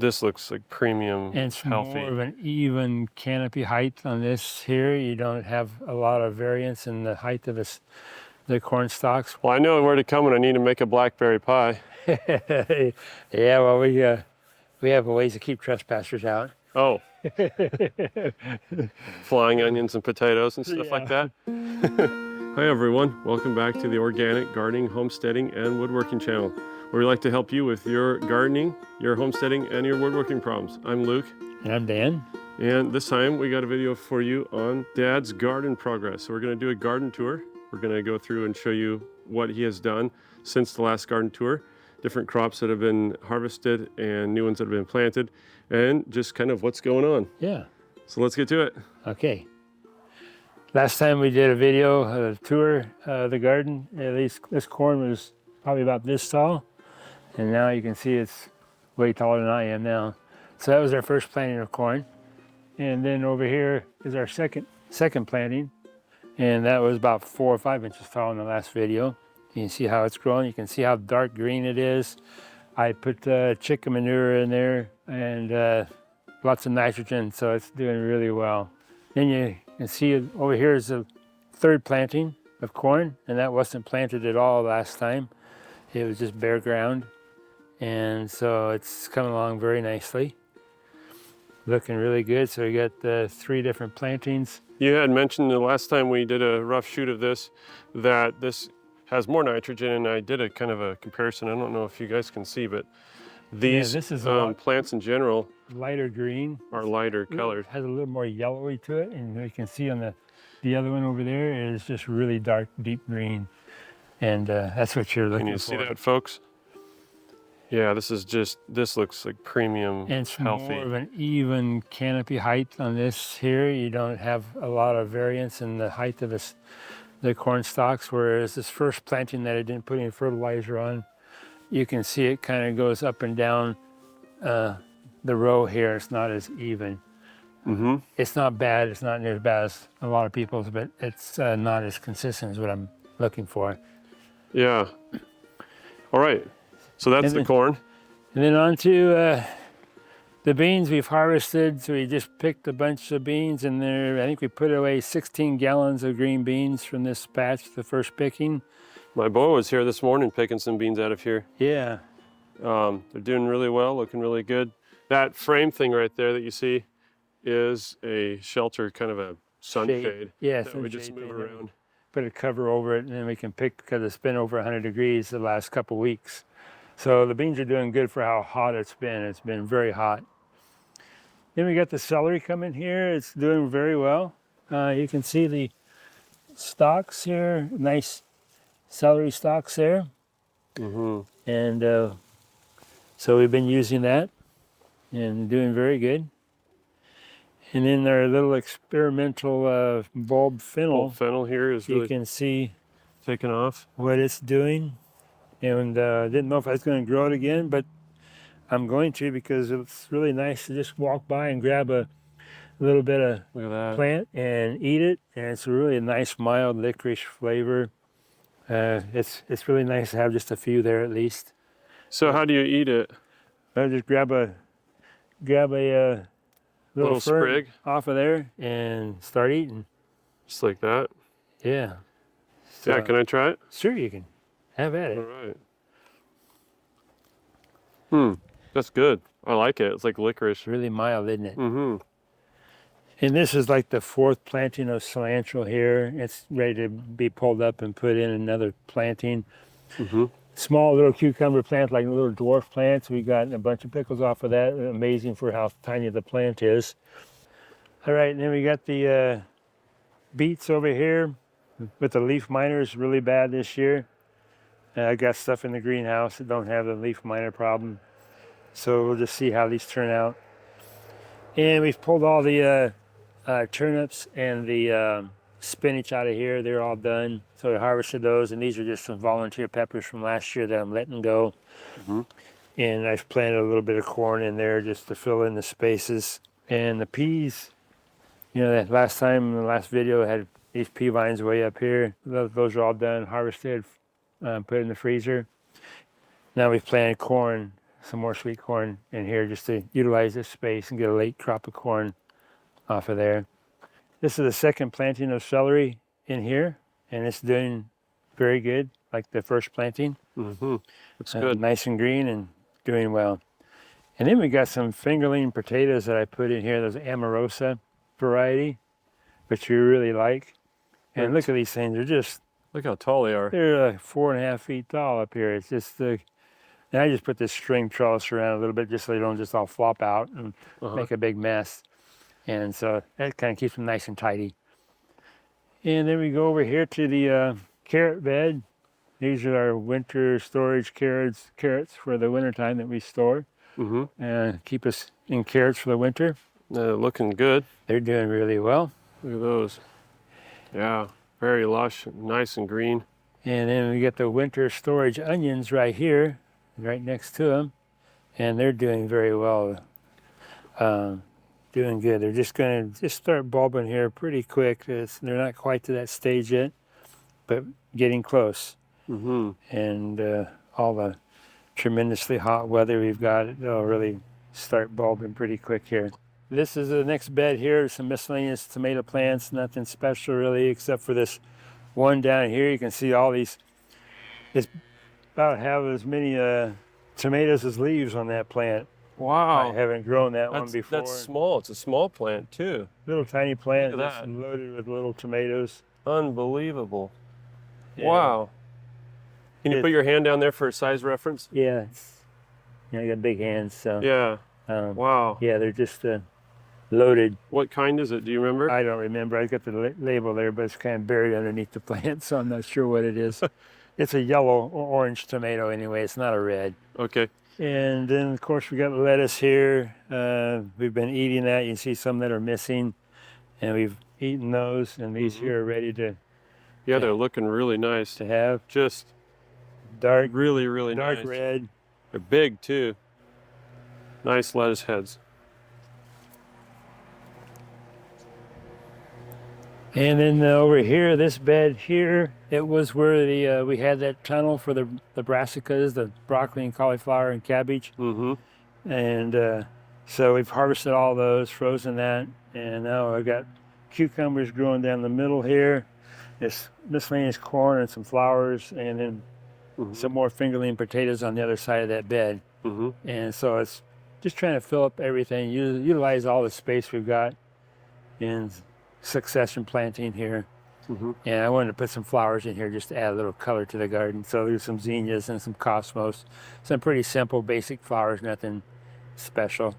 this looks like premium, and it's healthy. more of an even canopy height on this here. You don't have a lot of variance in the height of the corn stalks. Well, I know where to come when I need to make a blackberry pie. Yeah, well, we have ways to keep trespassers out. Oh. Flying onions and potatoes and stuff like that. Hi everyone, welcome back to the Organic Gardening, Homesteading, and Woodworking channel, where we like to help you with your gardening, your homesteading, and your woodworking problems. I'm Luke. And I'm Dan. And this time we got a video for you on Dad's garden progress. So we're going to do a garden tour. We're going to go through and show you what he has done since the last garden tour, different crops that have been harvested and new ones that have been planted, and just kind of what's going on. Yeah. So let's get to it. Okay. Last time we did a video, a tour of the garden, at least this corn was probably about this tall. And now you can see it's way taller than I am now. So that was our first planting of corn. And then over here is our second planting. And that was about 4 or 5 inches tall in the last video. You can see how it's growing. You can see how dark green it is. I put chicken manure in there and lots of nitrogen, so it's doing really well. Then you can see over here is the third planting of corn, and that wasn't planted at all last time. It was just bare ground. And so it's coming along very nicely. Looking really good. So we got 3 different plantings. You had mentioned the last time we did a rough shoot of this, that this has more nitrogen, and I did a kind of a comparison. I don't know if you guys can see, but these this is plants in general lighter green, are lighter colored. It has a little more yellowy to it, and you can see on the other one over there is just really dark, deep green, and that's what you're looking for. Can you see that, folks? Yeah, this looks like premium, and it's healthy. More of an even canopy height on this here. You don't have a lot of variance in the height of the corn stalks, whereas this first planting that I didn't put any fertilizer on, you can see it kind of goes up and down the row here. It's not as even. Mm-hmm. It's not bad. It's not near as bad as a lot of people's, but it's not as consistent as what I'm looking for. Yeah. All right. So that's the corn. And then on to the beans we've harvested. So we just picked a bunch of beans, and I think we put away 16 gallons of green beans from this patch, the first picking. My boy was here this morning picking some beans out of here. Yeah. They're doing really well, looking really good. That frame thing right there that you see is a shelter, kind of a sunshade. Yeah, that we just move around. Put a cover over it, and then we can pick, because it's been over 100 degrees the last couple weeks. So the beans are doing good for how hot it's been. It's been very hot. Then we got the celery coming here. It's doing very well. You can see the stalks here, nice celery stalks there. Mm-hmm. And so we've been using that and doing very good. And then our little experimental bulb fennel. Fennel here is really, you can see taking off what it's doing. And didn't know if I was going to grow it again, but I'm going to, because it's really nice to just walk by and grab a little bit of plant and eat it. And it's really a nice, mild licorice flavor. It's really nice to have just a few there at least. So how do you eat it? I just grab a little sprig off of there and start eating. Just like that? Yeah. So, yeah, can I try it? Sure, you can. Have at it. All right. That's good. I like it. It's like licorice. It's really mild, isn't it? Mm-hmm. And this is like the 4th planting of cilantro here. It's ready to be pulled up and put in another planting. Mm-hmm. Small little cucumber plant, like little dwarf plants. We got a bunch of pickles off of that. Amazing for how tiny the plant is. All right, and then we got the beets over here with the leaf miners, really bad this year. I got stuff in the greenhouse that don't have the leaf miner problem. So we'll just see how these turn out. And we've pulled all the turnips and the spinach out of here. They're all done. So we harvested those, and these are just some volunteer peppers from last year that I'm letting go. Mm-hmm. And I've planted a little bit of corn in there just to fill in the spaces. And the peas, that last time in the last video I had these pea vines way up here. Those are all done, harvested, put in the freezer. Now we've planted corn some more sweet corn in here just to utilize this space and get a late crop of corn off of there. This is the second planting of celery in here, and it's doing very good, like the first planting. Mm-hmm. It's good. Nice and green and doing well. And then we got some fingerling potatoes that I put in here. Those Amarosa variety, which we really like. And look at these things. They're just... Look how tall they are. They're like 4.5 feet tall up here. It's just and I just put this string trellis around a little bit just so they don't just all flop out and make a big mess. And so that kind of keeps them nice and tidy. And then we go over here to the carrot bed. These are our winter storage carrots for the winter time that we store. And keep us in carrots for the winter. They're looking good. They're doing really well. Look at those. Yeah, very lush, nice and green. And then we get the winter storage onions right here, right next to them. And they're doing very well. Doing good. They're just going to start bulbing here pretty quick. They're not quite to that stage yet, but getting close. And all the tremendously hot weather we've got, they'll really start bulbing pretty quick here. This is the next bed here. Some miscellaneous tomato plants, nothing special really, except for this one down here. You can see all these. It's about have as many tomatoes as leaves on that plant. Wow. I haven't grown that one before. That's small. It's a small plant too. Little tiny plant, Look at just that. loaded with little tomatoes. Unbelievable. Yeah. Wow. Can you put your hand down there for a size reference? Yeah, I got big hands, so. Yeah. Wow. Yeah, they're just loaded. What kind is it? Do you remember? I don't remember. I got the label there, but it's kind of buried underneath the plant, so I'm not sure what it is. It's a yellow or orange tomato anyway. It's not a red. Okay. And then, of course, we got lettuce here. We've been eating that. You can see some that are missing, and we've eaten those, and these here are ready to Yeah, they're looking really nice. to have. Just Dark, really, really dark nice. red. They're big too. Nice lettuce heads. And then over here, this bed here, it was where the we had that tunnel for the brassicas, the broccoli and cauliflower and cabbage. And so we've harvested all those, frozen that, and now I've got cucumbers growing down the middle here. This miscellaneous corn and some flowers, and then some more fingerling potatoes on the other side of that bed. And so it's just trying to fill up everything, utilize all the space we've got in succession planting here. And I wanted to put some flowers in here just to add a little color to the garden. So there's some zinnias and some cosmos, some pretty simple, basic flowers, nothing special.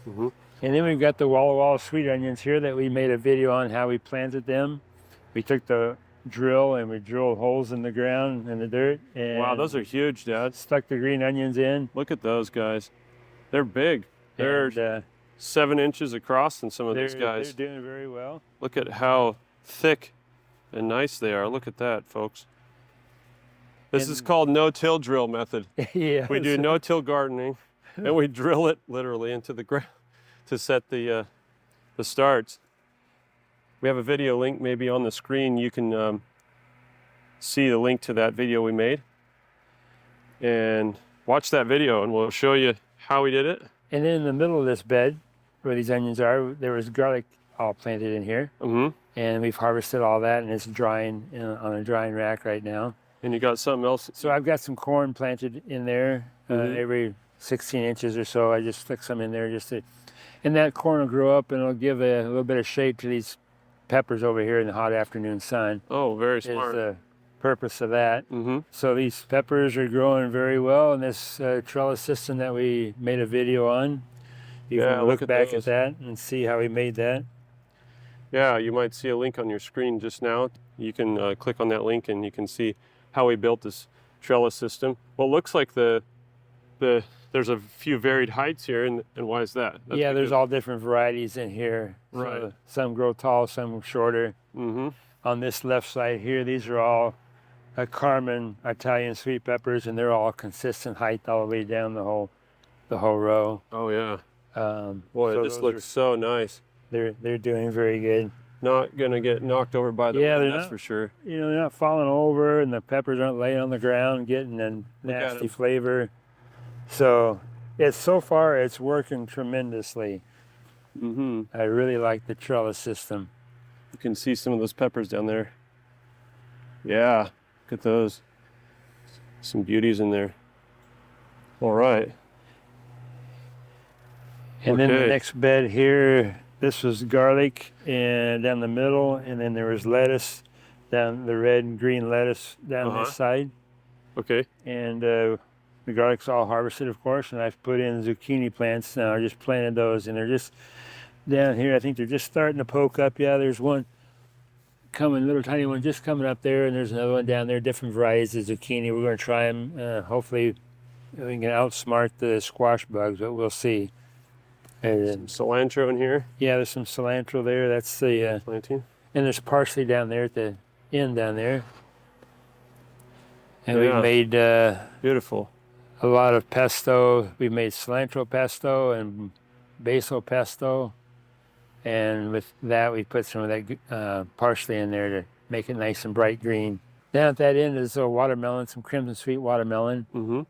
And then we've got the Walla sweet onions here that we made a video on how we planted them. We took the drill and we drilled holes in the ground and the dirt. And wow, those are huge, Dad. stuck the green onions in. Look at those guys. They're big. They're And, 7 inches across in some of these guys. They're doing very well. Look at how thick and nice they are. Look at that, folks. This is called no-till drill method. Yeah. We do no-till gardening, and we drill it literally into the ground to set the starts. We have a video link maybe on the screen. You can see the link to that video we made. And watch that video, and we'll show you how we did it. And then in the middle of this bed, where these onions are, there was garlic all planted in here. And we've harvested all that, and it's drying on a drying rack right now. And you got something else? So I've got some corn planted in there. Every 16 inches or so, I just stick some in there just to, and that corn will grow up and it'll give a little bit of shade to these peppers over here in the hot afternoon sun. Oh, very smart. Is the purpose of that. So these peppers are growing very well in this trellis system that we made a video on. You can look back at that and see how we made that. Yeah, you might see a link on your screen just now. You can click on that link and you can see how we built this trellis system. Well, it looks like there's a few varied heights here, and why is that? That's yeah, there's all different varieties in here. Right. So some grow tall, some shorter. On this left side here, these are all Carmen Italian sweet peppers, and they're all consistent height all the way down the whole row. Oh yeah. Boy, so this looks so nice. They're doing very good. Not gonna get knocked over by the wind, that's for sure. You know, they're not falling over, and the peppers aren't laying on the ground getting a nasty flavor. So It's so far it's working tremendously. Mm-hmm. I really like the trellis system. You can see some of those peppers down there. Yeah, look at those. Some beauties in there. All right. And then the Okay. next bed here, this was garlic and down the middle, and then there was lettuce down the red and green lettuce down this side. Okay. And the garlic's all harvested, of course, and I've put in zucchini plants now. I just planted those, and they're just down here. I think they're just starting to poke up. Yeah, there's one coming, little tiny one just coming up there, and there's another one down there, different varieties of zucchini. We're going to try them. Hopefully we can outsmart the squash bugs, but we'll see. Some cilantro in here. Yeah, there's some cilantro there. That's the Planting. and there's parsley down there at the end down there. And Yeah. we've made Beautiful. a lot of pesto. We've made cilantro pesto and basil pesto. And with that, we put some of that parsley in there to make it nice and bright green. Down at that end is a watermelon, some crimson sweet watermelon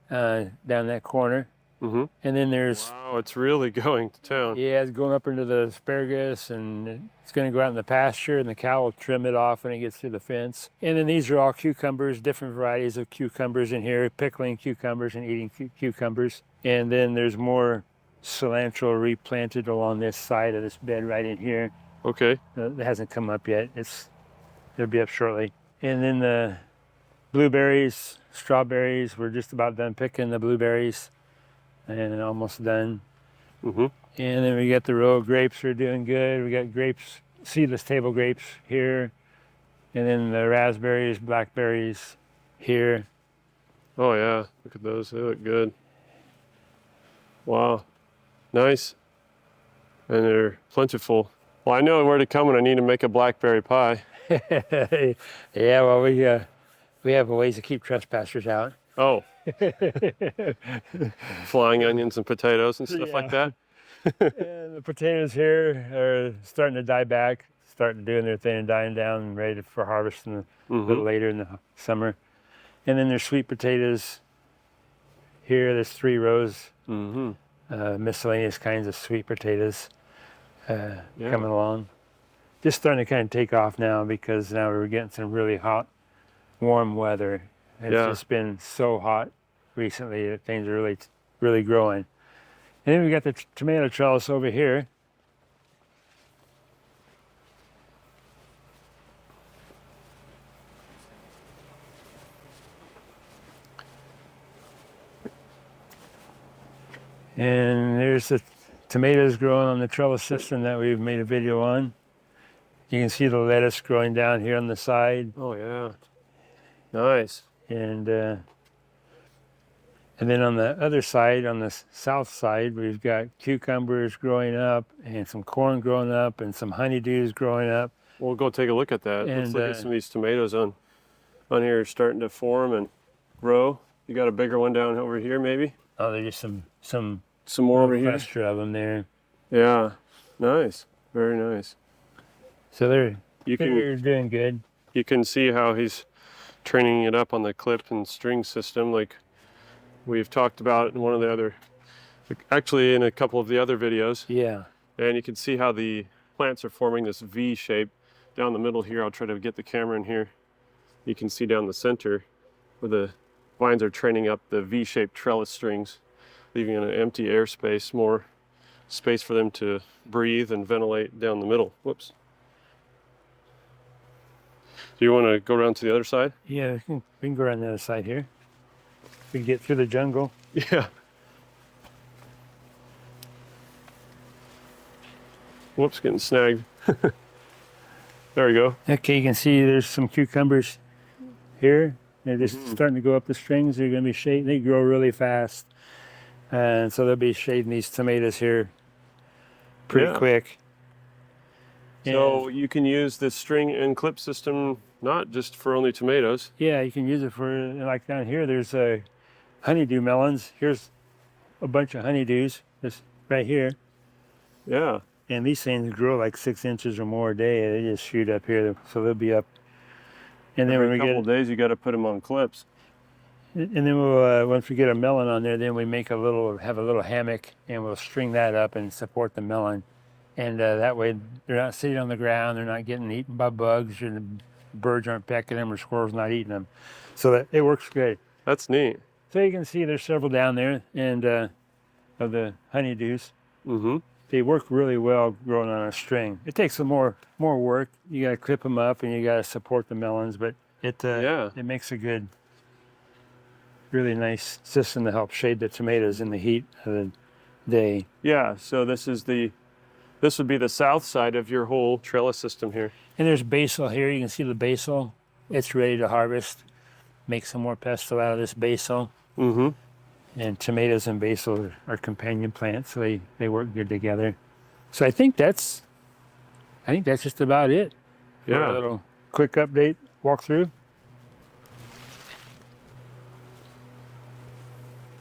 down that corner. Mm-hmm. And then there's, Wow, it's really going to town. yeah, it's going up into the asparagus, and it's going to go out in the pasture, and the cow will trim it off when it gets through the fence. And then these are all cucumbers, different varieties of cucumbers in here, pickling cucumbers and eating cucumbers. And then there's more cilantro replanted along this side of this bed right in here. Okay. It hasn't come up yet. It'll be up shortly. And then the blueberries, strawberries, we're just about done picking the blueberries and almost done. Mm-hmm. And then we got the row of grapes are doing good. We got grapes, seedless table grapes here. And then the raspberries, blackberries here. Oh yeah, look at those. They look good. Wow. Nice. And they're plentiful. Well, I know where to come when I need to make a blackberry pie. Yeah, well, we have ways to keep trespassers out. Oh. Flying onions and potatoes and stuff like that. And the potatoes here are starting to die back, starting doing their thing and dying down and ready for harvest a little later in the summer. And then there's sweet potatoes here. There's 3 rows, miscellaneous kinds of sweet potatoes coming along. Just starting to kind of take off now because now we're getting some really hot, warm weather. It's just been so hot recently that things are really growing. And then we got the tomato trellis over here. And there's the tomatoes growing on the trellis system that we've made a video on. You can see the lettuce growing down here on the side. Oh yeah. Nice. And then on the other side, on the south side, we've got cucumbers growing up and some corn growing up and some honeydews growing up. We'll go take a look at that. And, Let's look at some of these tomatoes on here starting to form and grow. You got a bigger one down over here maybe? Oh, there's just some more over here? cluster of them there. Yeah. Nice. Very nice. So they're You doing good. You can see how he's training it up on the clip and string system like we've talked about in one of the other, actually in a couple of the other videos. Yeah. And you can see how the plants are forming this V shape down the middle here. I'll try to get the camera in here. You can see down the center where the vines are training up the V-shaped trellis strings, leaving an empty airspace, more space for them to breathe and ventilate down the middle. Whoops. Do you want to go around to the other side? Yeah, we can go around the other side here. We can get through the jungle. Yeah. Whoops, getting snagged. There we go. Okay, you can see there's some cucumbers here. They're just starting to go up the strings. They're going to be shading. They grow really fast. And so they'll be shading these tomatoes here pretty quick. So you can use this string and clip system not just for only tomatoes. Yeah, you can use it for, like down here, there's honeydew melons. Here's a bunch of honeydews, just right here. Yeah. And these things grow like 6 inches or more a day. They just shoot up here, so they'll be up. And then Every when we couple of days, you got to put them on clips. And then we'll, once we get a melon on there, then we make have a little hammock, and we'll string that up and support the melon. And that way they're not sitting on the ground, they're not getting eaten by bugs, or the birds aren't pecking them, or squirrels not eating them. So that it works good. That's neat. So you can see there's several down there, and of the honeydews. Mm-hmm. They work really well growing on a string. It takes some more work. You got to clip them up, and you got to support the melons, but it makes a good, really nice system to help shade the tomatoes in the heat of the day. Yeah, so this would be the south side of your whole trellis system here. And there's basil here. You can see the basil. It's ready to harvest. Make some more pesto out of this basil. Mm-hmm. And tomatoes and basil are companion plants, so they work good together. So I think that's just about it. Yeah. A little quick update, walkthrough.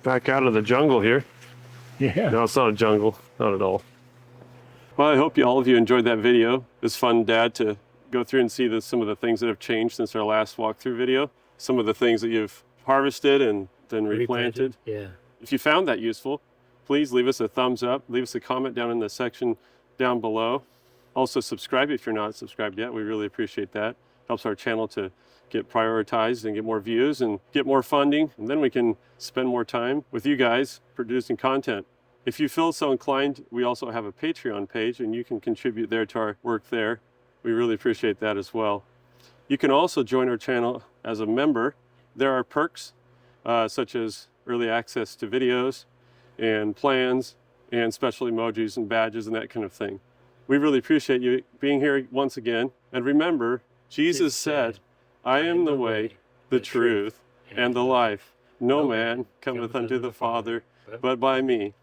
Back out of the jungle here. Yeah. No, it's not a jungle, not at all. Well, I hope all of you enjoyed that video. It was fun, Dad, to go through and see some of the things that have changed since our last walkthrough video. Some of the things that you've harvested and then replanted. Yeah. If you found that useful, please leave us a thumbs up. Leave us a comment down in the section down below. Also subscribe if you're not subscribed yet. We really appreciate that. Helps our channel to get prioritized and get more views and get more funding. And then we can spend more time with you guys producing content. If you feel so inclined, we also have a Patreon page, and you can contribute there to our work there. We really appreciate that as well. You can also join our channel as a member. There are perks such as early access to videos and plans and special emojis and badges and that kind of thing. We really appreciate you being here once again. And remember, Jesus said, I am the way, the truth, and the life. No man cometh unto the Father, but by me.